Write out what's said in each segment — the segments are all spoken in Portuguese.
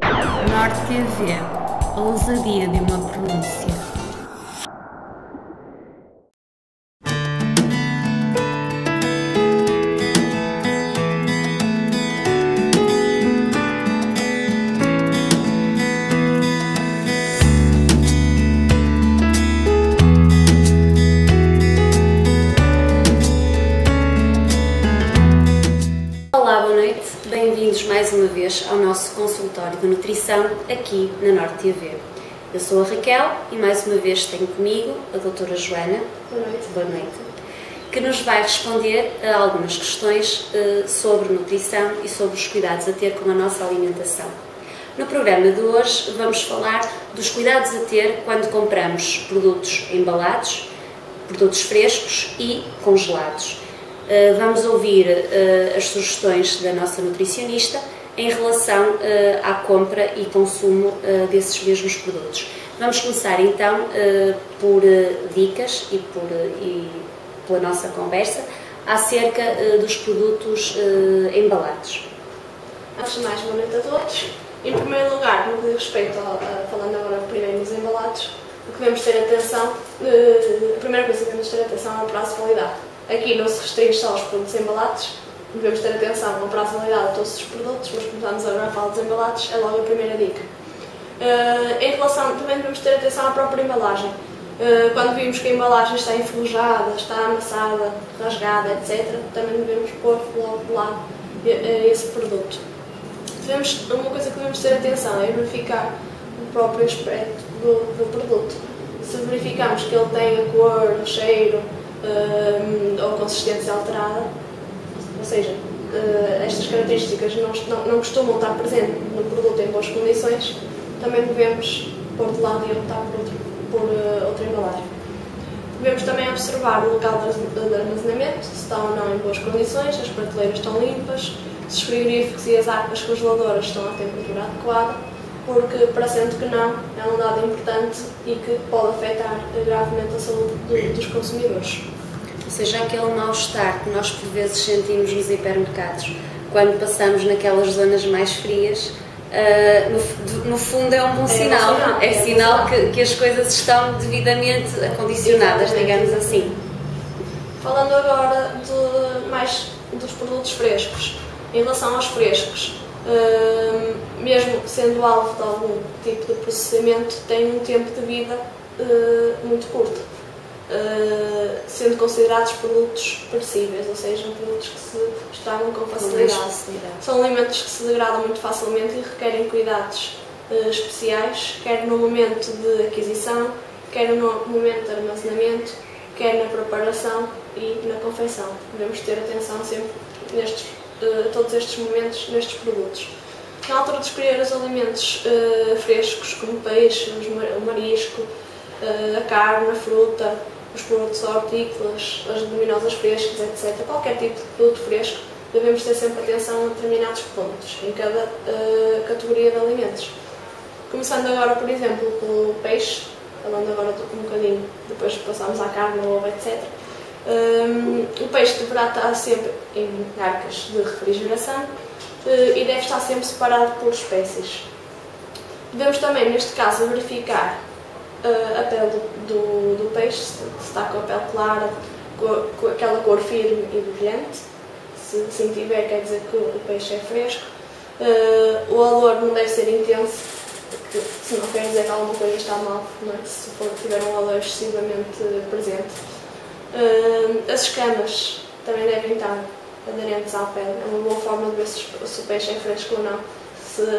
Norte TV, a ousadia de uma pronúncia. Olá, boa noite. Bem-vindos mais uma vez ao nosso consultório de nutrição aqui na Norte TV. Eu sou a Raquel e mais uma vez tenho comigo a doutora Joana. Boa noite. Que nos vai responder a algumas questões sobre nutrição e sobre os cuidados a ter com a nossa alimentação. No programa de hoje vamos falar dos cuidados a ter quando compramos produtos embalados, produtos frescos e congelados. Vamos ouvir as sugestões da nossa nutricionista em relação à compra e consumo desses mesmos produtos. Vamos começar então por dicas e pela nossa conversa acerca dos produtos embalados. Antes de mais, boa noite a todos. Em primeiro lugar, no que diz respeito falando agora primeiro dos embalados, o que devemos ter atenção, a primeira coisa que devemos ter atenção é o prazo de validade. Aqui não se restringe só aos produtos embalados, devemos ter atenção ao prazo de validade de todos os produtos, mas como estamos agora a falar dos embalados, é logo a primeira dica. Em relação, também devemos ter atenção à própria embalagem. Quando vimos que a embalagem está enferrujada, está amassada, rasgada, etc., também devemos pôr logo de lado esse produto. Uma coisa que devemos ter atenção é verificar o próprio aspecto do produto. Se verificarmos que ele tem a cor, o cheiro, ou consistência alterada, ou seja, estas características não costumam estar presentes no produto em boas condições, também devemos pôr de lado e optar por outra embalagem. Devemos também observar o local de armazenamento, se está ou não em boas condições, as prateleiras estão limpas, se os frigoríficos e as arcas congeladoras estão à temperatura adequada, porque, parecendo que não, é um dado importante e que pode afetar gravemente a saúde dos consumidores. Ou seja, aquele mal-estar que nós por vezes sentimos nos hipermercados, quando passamos naquelas zonas mais frias, no fundo é um bom sinal. É sinal que as coisas estão devidamente acondicionadas, digamos assim. Falando agora mais dos produtos frescos, em relação aos frescos, mesmo sendo alvo de algum tipo de processamento, tem um tempo de vida muito curto, sendo considerados produtos perecíveis, ou seja, produtos que se estragam com facilidade. São alimentos que se degradam muito facilmente e requerem cuidados especiais, quer no momento de aquisição, quer no momento de armazenamento, quer na preparação e na confecção. Devemos ter atenção sempre todos estes momentos nestes produtos. Na altura de escolher os alimentos frescos, como peixe, o marisco, a carne, a fruta, os produtos hortícolas, as leguminosas frescas, etc., qualquer tipo de produto fresco, devemos ter sempre atenção a determinados pontos em cada categoria de alimentos. Começando agora, por exemplo, pelo peixe, falando agora um bocadinho, depois passamos à carne, ao ovo, etc., o peixe deverá estar sempre em arcas de refrigeração e deve estar sempre separado por espécies. Devemos também, neste caso, verificar a pele do peixe, se está com a pele clara, com aquela cor firme e brilhante. Se assim tiver, quer dizer que o peixe é fresco. O olor não deve ser intenso, porque senão quer dizer que alguma coisa está mal, não é? Se tiver um olor excessivamente presente. As escamas também devem estar aderentes à pele. É uma boa forma de ver se o peixe é fresco ou não.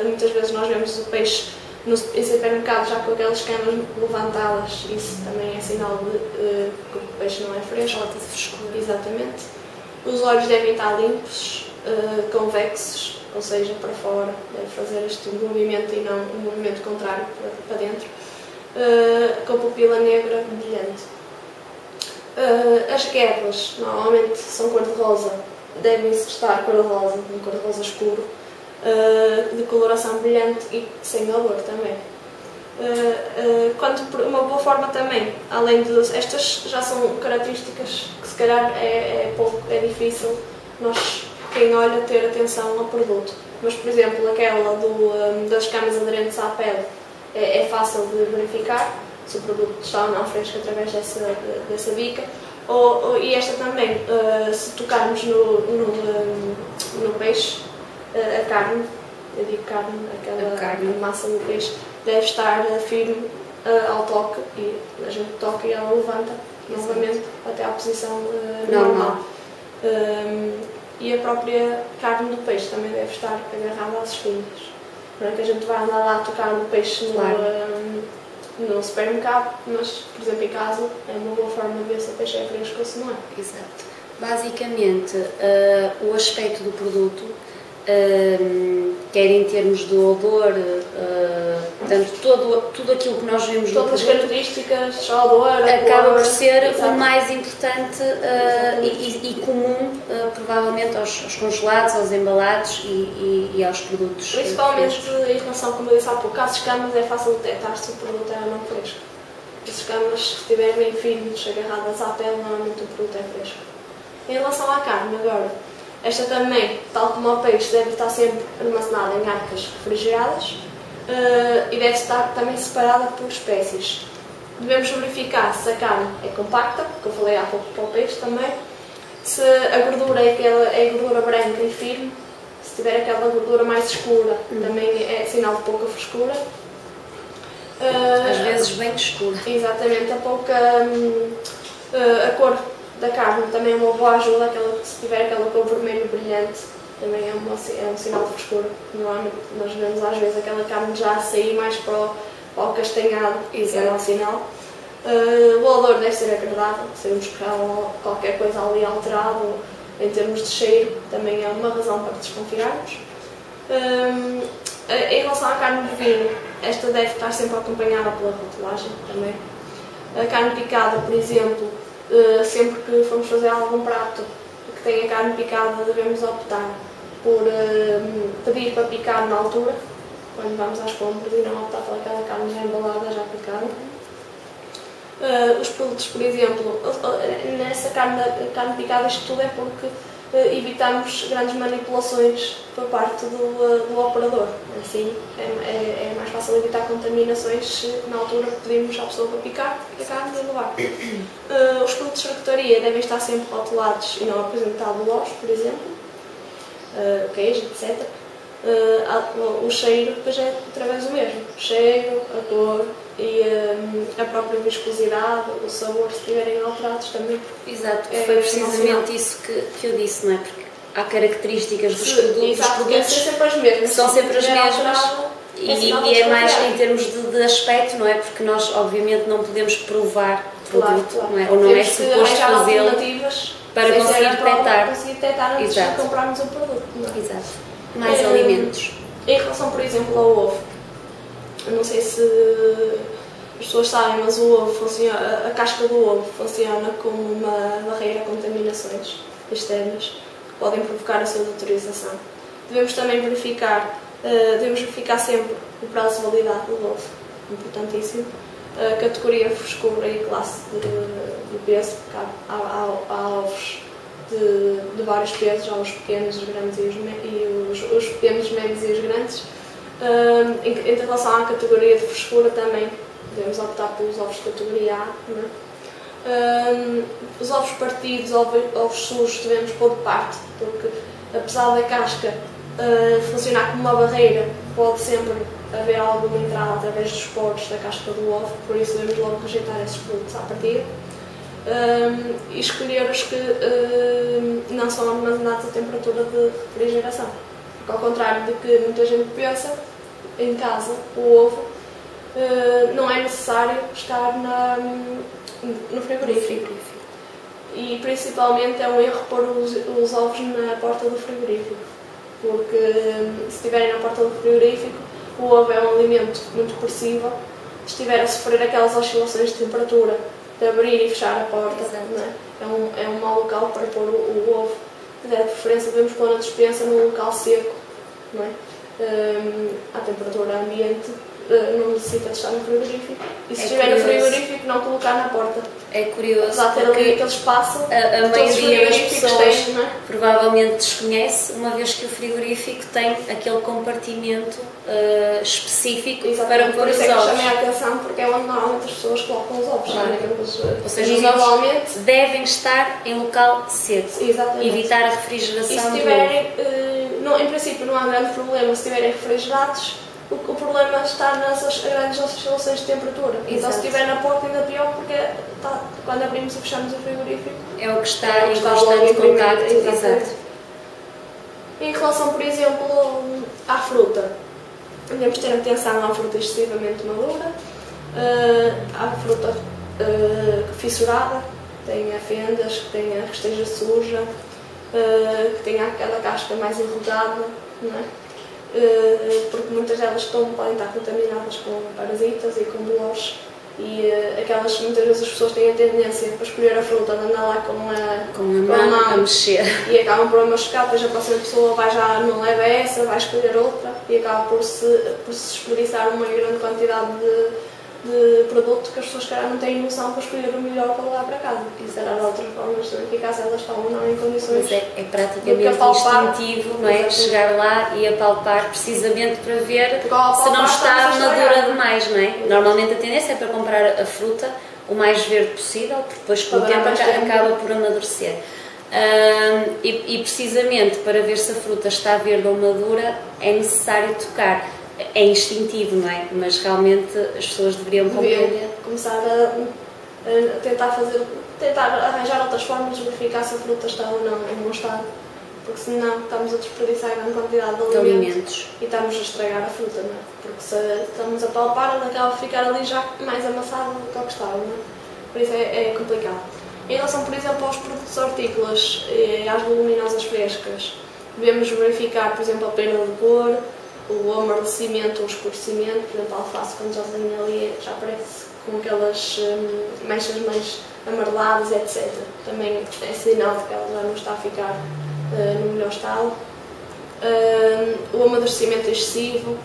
Muitas vezes nós vemos o peixe no supermercado já com aquelas escamas levantadas, isso também é sinal de que o peixe não é fresco. Falta de frescura. Exatamente. Os olhos devem estar limpos, convexos, ou seja, para fora. Deve fazer este movimento e não um movimento contrário para dentro. Com a pupila negra brilhante. As guerras normalmente são cor-de-rosa, devem estar cor-de-rosa, um cor-de-rosa escuro, de coloração brilhante e sem odor também. Uma boa forma também, além de estas já são características que se calhar é difícil quem olha ter atenção ao produto. mas por exemplo aquela das escamas aderentes à pele é fácil de verificar se o produto está ou não fresco através dessa bica. E esta também, se tocarmos no peixe, a carne, eu digo carne, aquela massa do peixe, deve estar firme ao toque e a gente toca e ela levanta novamente até à posição normal. E a própria carne do peixe também deve estar agarrada às espinhas. Não é que a gente vai andar lá a tocar no peixe no supermercado, mas, por exemplo, em casa é uma boa forma de ver se o peixe é fresco ou se não é. Exato. Basicamente, o aspecto do produto, quer em termos de odor, portanto, tudo aquilo que nós vemos no produto, todas as características, o odor, acaba por ser exato, o mais importante e comum, provavelmente, aos congelados, aos embalados e aos produtos. Principalmente em relação, como eu disse há pouco, às escamas é fácil detectar se o produto é ou não fresco. As escamas, se estiverem bem firmes, agarradas à pele, normalmente o produto é fresco. Em relação à carne, agora, esta também, tal como o peixe, deve estar sempre armazenada em arcas refrigeradas e deve estar também separada por espécies. Devemos verificar se a carne é compacta, que eu falei há pouco para o peixe também, se a gordura é gordura branca e firme, se tiver aquela gordura mais escura, também é sinal de pouca frescura. Às vezes bem escura. Exatamente, a cor da carne também é uma boa ajuda, se tiver aquela cor vermelho brilhante, também é um sinal de frescura. Normalmente nós vemos às vezes aquela carne já a sair mais para o castanhado, que é um sinal. O odor deve ser agradável, se buscar qualquer coisa ali alterado em termos de cheiro, também é uma razão para desconfiarmos. Em relação à carne bovina, esta deve estar sempre acompanhada pela rotulagem também. A carne picada, por exemplo, sempre que formos fazer algum prato que tenha carne picada, devemos optar por pedir para picar na altura, quando vamos às compras, e não optar pela carne já embalada, já picada. Os produtos, por exemplo, nessa carne picada, isto tudo é porque evitamos grandes manipulações por parte do operador. Assim é mais fácil evitar contaminações se na altura pedimos à pessoa para picar a carne e levar. Os produtos de charcutaria devem estar sempre rotulados e não apresentar bolores, por exemplo, queijo, etc. O cheiro depois é através do mesmo. O cheiro, a cor e a própria viscosidade, o sabor, se estiverem alterados também. Exato, foi precisamente isso que eu disse, não é? Porque há características dos produtos são sempre as mesmas e é mais em termos de aspecto, não é? Porque nós obviamente não podemos provar o produto, não é? Ou não é suposto fazê-lo para conseguir detectar antes de comprarmos o produto. Não é? Exato. Mais alimentos. Em relação, por exemplo, ao ovo, eu não sei se as pessoas sabem, mas o ovo funciona, a casca do ovo funciona como uma barreira a contaminações externas que podem provocar a sua deterioração. Devemos também verificar sempre o prazo de validade do ovo, importantíssimo, a categoria, frescura e classe de peso, porque há ovos de vários pesos, há os pequenos, os grandes e os pequenos, médios e os grandes. Em relação à categoria de frescura também devemos optar pelos ovos de categoria A. Não é? Os ovos partidos, ovos sujos, devemos pôr de parte, porque apesar da casca funcionar como uma barreira, pode sempre haver alguma entrada através dos poros da casca do ovo, por isso devemos logo rejeitar esses produtos à partida. E escolher os que não são armazenados a temperatura de refrigeração. Porque, ao contrário do que muita gente pensa, em casa o ovo não é necessário estar no frigorífico. E principalmente é um erro pôr os ovos na porta do frigorífico, porque se estiverem na porta do frigorífico, o ovo é um alimento muito perecível. Se estiver a sofrer aquelas oscilações de temperatura, de abrir e fechar a porta, não é um mau local para pôr o ovo. De preferência devemos pôr na despensa num local seco, não é? À temperatura ambiente, não necessita de estar no frigorífico. E se estiver no frigorífico, não colocar na porta. É curioso. Apesar de ter ali aquele espaço, a maioria das pessoas têm, não é? provavelmente desconhece, uma vez que o frigorífico tem aquele compartimento específico para pôr os ovos. Por isso é que eu chamei a atenção, porque é onde normalmente as pessoas colocam os ovos. Claro. Ou seja, os ovos devem estar em local seco. Exatamente. Evitar a refrigeração. E se tiverem, em princípio não há grande problema se estiverem refrigerados. O problema está nas grandes oscilações de temperatura. Exato. Então se estiver na porta ainda pior, porque quando abrimos e fechamos o frigorífico é o que está em constante contacto. Exato. Em relação, por exemplo, à fruta, devemos ter atenção à fruta excessivamente madura, à fruta fissurada, que tenha fendas, que esteja suja, que tenha aquela casca mais enrugada, não é? Porque muitas delas podem estar contaminadas com parasitas e com bolores, e aquelas muitas vezes as pessoas têm a tendência para escolher a fruta de andar lá com a mão a mexer e acabam por a machucar, depois a próxima pessoa vai já não leva essa, vai escolher outra e acaba por se desperdiçar uma grande quantidade de produto que as pessoas calhar não têm noção para escolher o melhor para levar para casa. E será de outras formas de verificar se elas estão ou não em condições. Mas é praticamente instintivo, não é? Exatamente. Chegar lá e apalpar precisamente para ver se não está madura demais, não é? Normalmente a tendência é para comprar a fruta o mais verde possível, porque depois com o tempo acaba por amadurecer. E precisamente para ver se a fruta está verde ou madura é necessário tocar. É instintivo, não é? Mas realmente as pessoas deveriam compreender. Começar a tentar arranjar outras formas de verificar se a fruta está ou não em bom estado, porque senão estamos a desperdiçar grande quantidade de alimentos e estamos a estragar a fruta, não é? Porque se estamos a palpar, ela acaba de ficar ali já mais amassada do que estava, não é? Por isso é complicado. Em relação, por exemplo, aos produtos hortícolas e às leguminosas frescas, devemos verificar, por exemplo, a perda de cor, o amadurecimento ou o escurecimento. Por exemplo, a alface, quando já vem ali, já aparece com aquelas manchas mais amareladas, etc. Também é sinal de que ela já não está a ficar no melhor estado. O amadurecimento excessivo,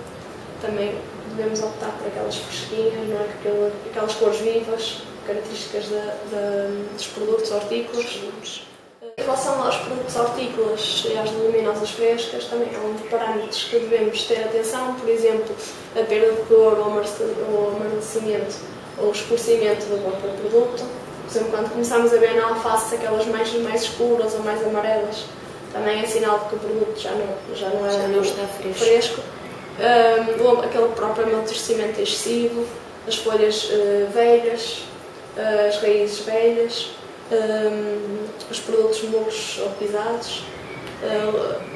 também devemos optar por aquelas fresquinhas, não é? Aquelas cores vivas, características dos produtos hortícolas. Em relação aos produtos hortícolas e às leguminosas frescas, também há uns parâmetros que devemos ter atenção, por exemplo, a perda de cor, o amadurecimento ou o escurecimento do próprio produto. Por exemplo, quando começamos a ver na alface aquelas manchas mais escuras ou mais amarelas, também é sinal de que o produto já não está fresco. Aquele próprio amadurecimento excessivo, as folhas velhas, as raízes velhas, os produtos murchos ou pisados,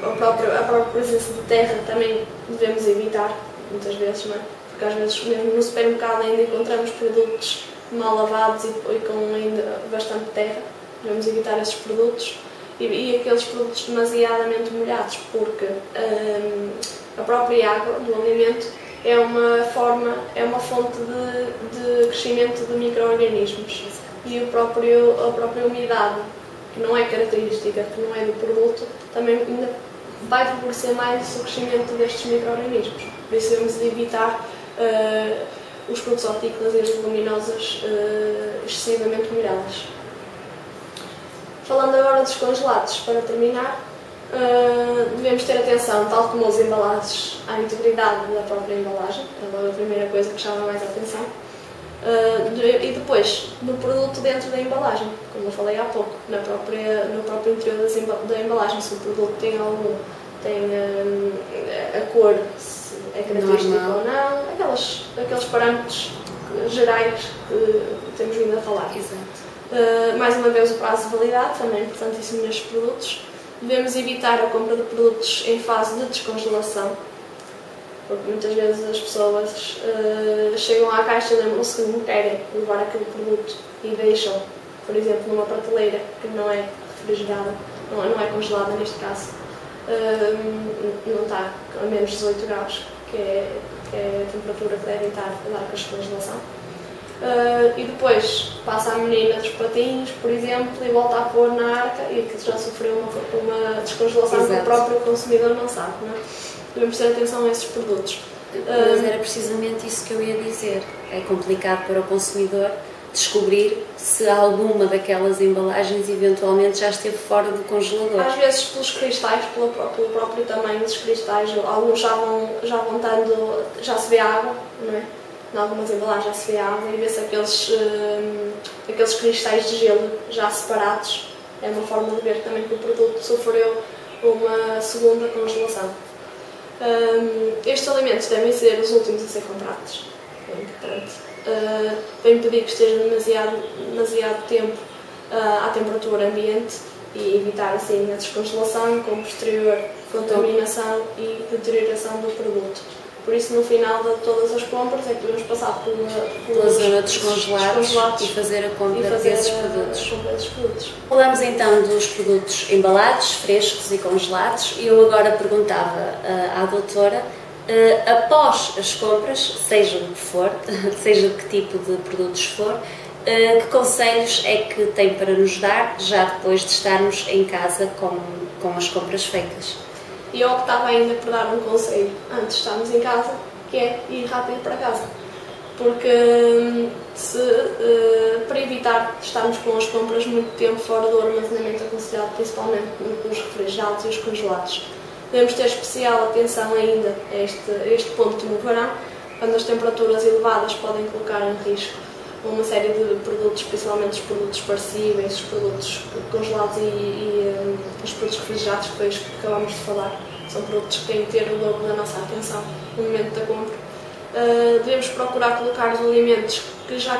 a própria presença de terra também devemos evitar, muitas vezes, não é? Porque às vezes mesmo no supermercado ainda encontramos produtos mal lavados e com ainda bastante terra. Devemos evitar esses produtos e aqueles produtos demasiadamente molhados, porque a própria água do alimento é uma fonte de crescimento de micro-organismos. E a própria umidade, que não é característica, que não é do produto, também ainda vai favorecer mais o crescimento destes micro-organismos. Por isso devemos evitar os produtos hortícolas e as leguminosas excessivamente molhadas. Falando agora dos congelados, para terminar, devemos ter atenção, tal como as embalagens, à integridade da própria embalagem, é logo a primeira coisa que chama mais a atenção. E depois, no produto dentro da embalagem, como eu falei há pouco, no próprio interior da embalagem, se o produto tem a cor, se é característica ou não, aqueles parâmetros gerais que temos vindo a falar. Exato. Mais uma vez, o prazo de validade, também é importantíssimo nestes produtos. Devemos evitar a compra de produtos em fase de descongelação, porque muitas vezes as pessoas chegam à caixa e lembram-se que não querem levar aquele produto e deixam, por exemplo, numa prateleira que não é refrigerada, não é congelada neste caso, não está a menos 18 graus, que é a temperatura que devem estar a dar com a congelação. E depois passa a menina dos patinhos, por exemplo, e volta a pôr na arca e que já sofreu uma descongelação. Exato. Que o próprio consumidor não sabe, não é? Devemos ter atenção a esses produtos. Mas era precisamente isso que eu ia dizer. É complicado para o consumidor descobrir se alguma daquelas embalagens eventualmente já esteve fora do congelador. Às vezes pelos cristais, pelo próprio tamanho dos cristais, alguns já vão estando, já se vê água, não é? Em algumas embalagens já se vê água e vê-se aqueles cristais de gelo já separados. É uma forma de ver também que o produto sofreu uma segunda congelação. Estes alimentos devem ser os últimos a ser comprados. É importante. Para impedir que esteja demasiado tempo à temperatura ambiente e evitar assim a descongelação com posterior contaminação e deterioração do produto. Por isso, no final de todas as compras, é que devemos passar pela zona dos congelados e fazer a compra desses produtos. Falamos então dos produtos embalados, frescos e congelados, e eu agora perguntava à doutora, após as compras, seja do que for, seja de que tipo de produtos for, que conselhos é que tem para nos dar, já depois de estarmos em casa com as compras feitas? E eu optava ainda por dar um conselho antes de estarmos em casa, que é ir rápido para casa. Porque para evitar estarmos com as compras muito tempo fora do armazenamento aconselhado, principalmente os refrigerados e os congelados. Devemos ter especial atenção ainda a este ponto no verão, quando as temperaturas elevadas podem colocar em risco uma série de produtos, principalmente os produtos perecíveis, os produtos congelados e os produtos refrigerados, que foi isso que acabamos de falar. São produtos que têm que ter o dobro da nossa atenção no momento da compra. Devemos procurar colocar os alimentos que já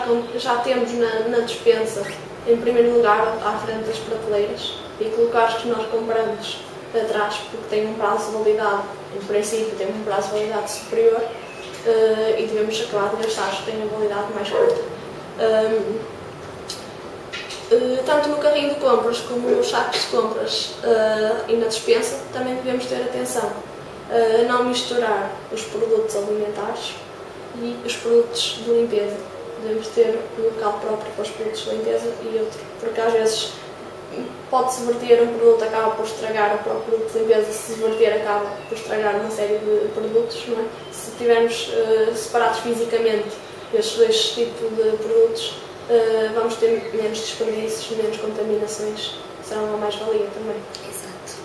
temos na despensa, em primeiro lugar, à frente das prateleiras, e colocar os que nós compramos atrás, porque têm um prazo de validade, em princípio, têm um prazo de validade superior, e devemos acabar de gastar os que têm a validade mais curta. Tanto no carrinho de compras como nos sacos de compras e na despensa, também devemos ter atenção a não misturar os produtos alimentares e os produtos de limpeza. Devemos ter um local próprio para os produtos de limpeza e outro, porque às vezes pode-se verter um produto, acaba por estragar o próprio produto de limpeza, se verter acaba por estragar uma série de produtos, não é? Se tivermos separados fisicamente estes dois tipos de produtos, vamos ter menos desperdícios, menos contaminações, serão uma mais-valia também. Exato.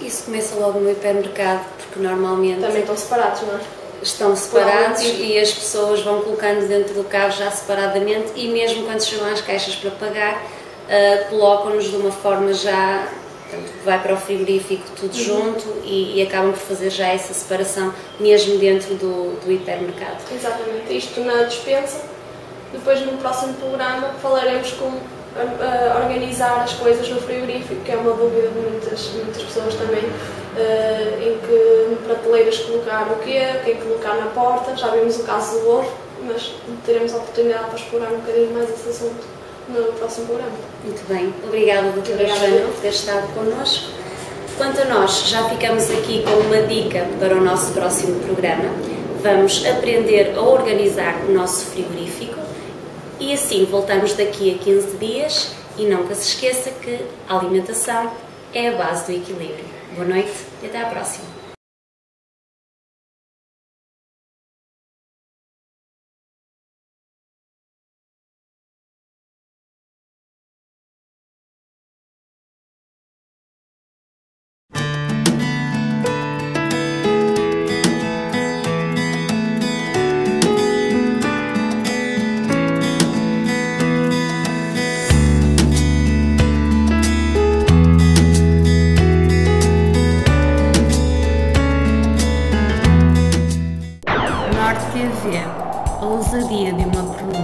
Isso começa logo no hipermercado, porque normalmente também estão separados, não é? Estão separados e as pessoas vão colocando dentro do carro já separadamente, e mesmo quando chegam às caixas para pagar, colocam-nos de uma forma já, portanto, vai para o frigorífico tudo junto e acabam por fazer já essa separação mesmo dentro do hipermercado. Exatamente, isto na despensa. Depois no próximo programa falaremos como organizar as coisas no frigorífico, que é uma dúvida de muitas pessoas também, em que prateleiras colocar o que é colocar na porta. Já vimos o caso do ovo, mas teremos a oportunidade para explorar um bocadinho mais esse assunto no próximo programa. Muito bem, obrigada doutora Joana por ter estado connosco. Quanto a nós, já ficamos aqui com uma dica para o nosso próximo programa. Vamos aprender a organizar o nosso frigorífico e assim voltamos daqui a 15 dias, e nunca se esqueça que a alimentação é a base do equilíbrio. Boa noite e até à próxima. A ousadia de uma pergunta.